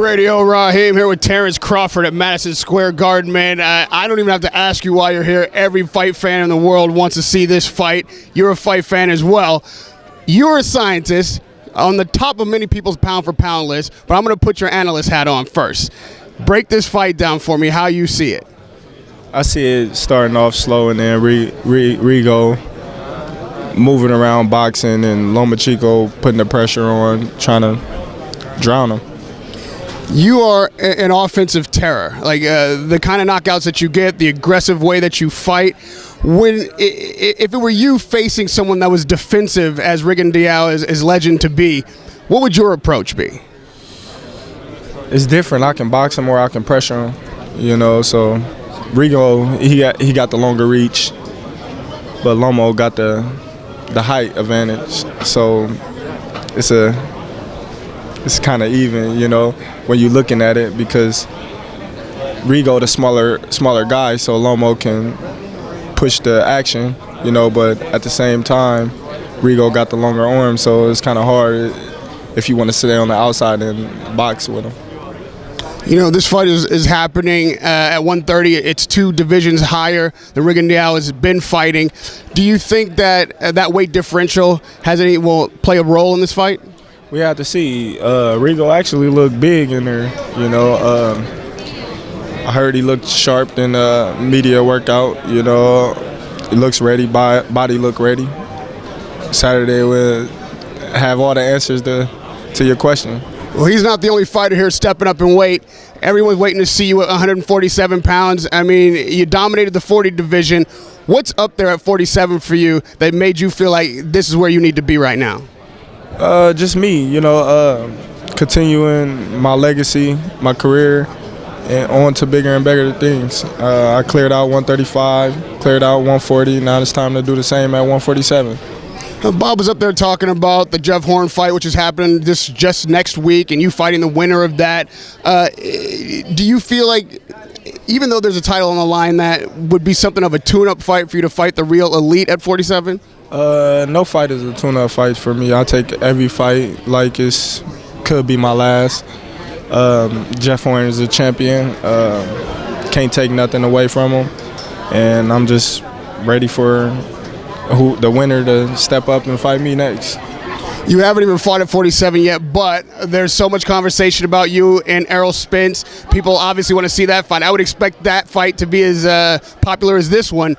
Radio Raheem here with Terence Crawford at Madison Square Garden, man. I don't even have to ask you why you're here. Every fight fan in the world wants to see this fight. You're a fight fan as well. You're a scientist on the top of many people's pound-for-pound list, but I'm going to put your analyst hat on first. Break this fight down for me, how you see it. I see it starting off slow and then Rigo moving around boxing and Lomachenko putting the pressure on, trying to drown him. You are an offensive terror, like the kind of knockouts that you get, the aggressive way that you fight. If it were you facing someone that was defensive, as Rigondeaux is legend to be, what would your approach be? It's different. I can box him or I can pressure him, you know. So Rigo, he got the longer reach, but Lomo got the height advantage. So it's kind of even, you know, when you're looking at it, because Rigo the smaller guy, so Lomo can push the action, you know, but at the same time, Rigo got the longer arm, so it's kind of hard if you want to sit on the outside and box with him. You know, this fight is happening at 130. It's 2 divisions higher than Rigondeaux has been fighting. Do you think that that weight differential will play a role in this fight? We have to see. Rigo actually looked big in there, you know. I heard he looked sharp in the media workout, you know. He looks ready, body look ready. Saturday we'll have all the answers to your question. Well, he's not the only fighter here stepping up in weight. Everyone's waiting to see you at 147 pounds. I mean, you dominated the 40 division. What's up there at 47 for you that made you feel like this is where you need to be right now? Just me, you know, continuing my legacy, my career, and on to bigger and bigger things. I cleared out 135, cleared out 140. Now it's time to do the same at 147. Bob was up there talking about the Jeff Horn fight, which is happening just next week, and you fighting the winner of that. Do you feel like, even though there's a title on the line, that would be something of a tune-up fight for you to fight the real elite at 47? No fight is a tune-up fight for me. I take every fight like it could be my last. Jeff Horn is a champion. Can't take nothing away from him, and I'm just ready for the winner to step up and fight me next. You haven't even fought at 47 yet, but there's so much conversation about you and ERROL Spence. People obviously want to see that fight. I would expect that fight to be as popular as this one.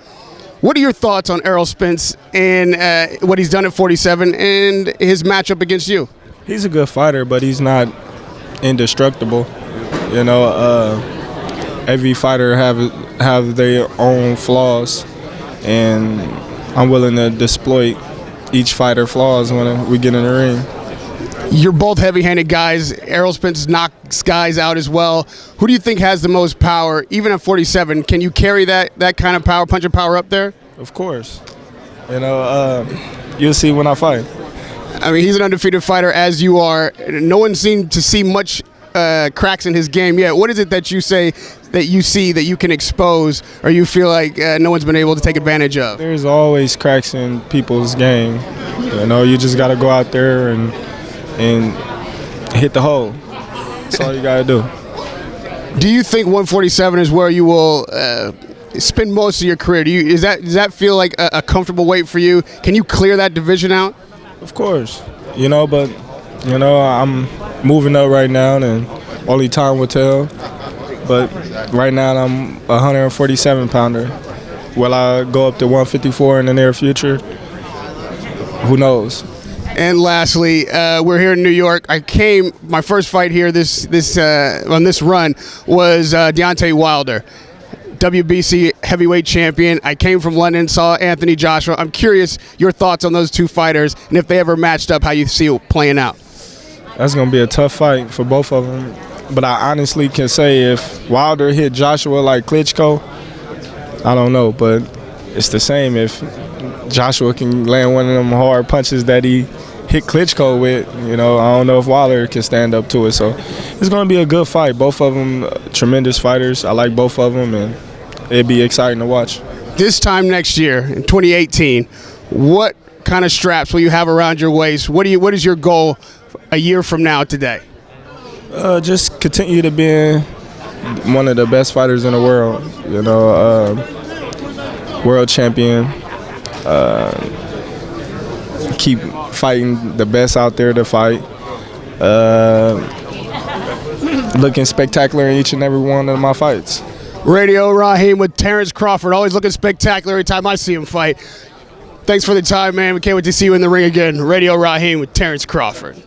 What are your thoughts on ERROL Spence and what he's done at 47 and his matchup against you? He's a good fighter, but he's not indestructible. You know, every fighter have their own flaws, and I'm willing to exploit each fighter's flaws when we get in the ring. You're both heavy-handed guys. ERROL Spence knocks guys out as well. Who do you think has the most power, even at 47? Can you carry that kind of power, punch and power up there? Of course. You know, you'll see when I fight. I mean, he's an undefeated fighter, as you are. No one seemed to see much cracks in his game yet. What is it that you say that you see that you can expose, or you feel like no one's been able to take advantage of? There's always cracks in people's game. You know, you just got to go out there and hit the hole. That's all you got to do. Do you think 147 is where you will spend most of your career? Does that feel like a comfortable weight for you? Can you clear that division out? Of course. You know, but, you know, I'm moving up right now, and only time will tell. But right now I'm a 147-pounder. Will I go up to 154 in the near future? Who knows? And lastly, we're here in New York. My first fight here on this run was Deontay Wilder, WBC heavyweight champion. I came from London, saw Anthony Joshua. I'm curious your thoughts on those two fighters, and if they ever matched up, how you see it playing out. That's going to be a tough fight for both of them. But I honestly can say if Wilder hit Joshua like Klitschko, I don't know, but it's the same if Joshua can land one of them hard punches that he hit Klitschko with. You know, I don't know if Wilder can stand up to it. So it's going to be a good fight. Both of them tremendous fighters. I like both of them, and it'd be exciting to watch. This time next year, in 2018, what kind of straps will you have around your waist? What is your goal a year from now today? Just continue to be one of the best fighters in the world. You know, world champion. Keep fighting the best out there to fight. Looking spectacular in each and every one of my fights. Radio Raheem with Terence Crawford, always looking spectacular every time I see him fight. Thanks for the time, man. We can't wait to see you in the ring again. Radio Raheem with Terence Crawford.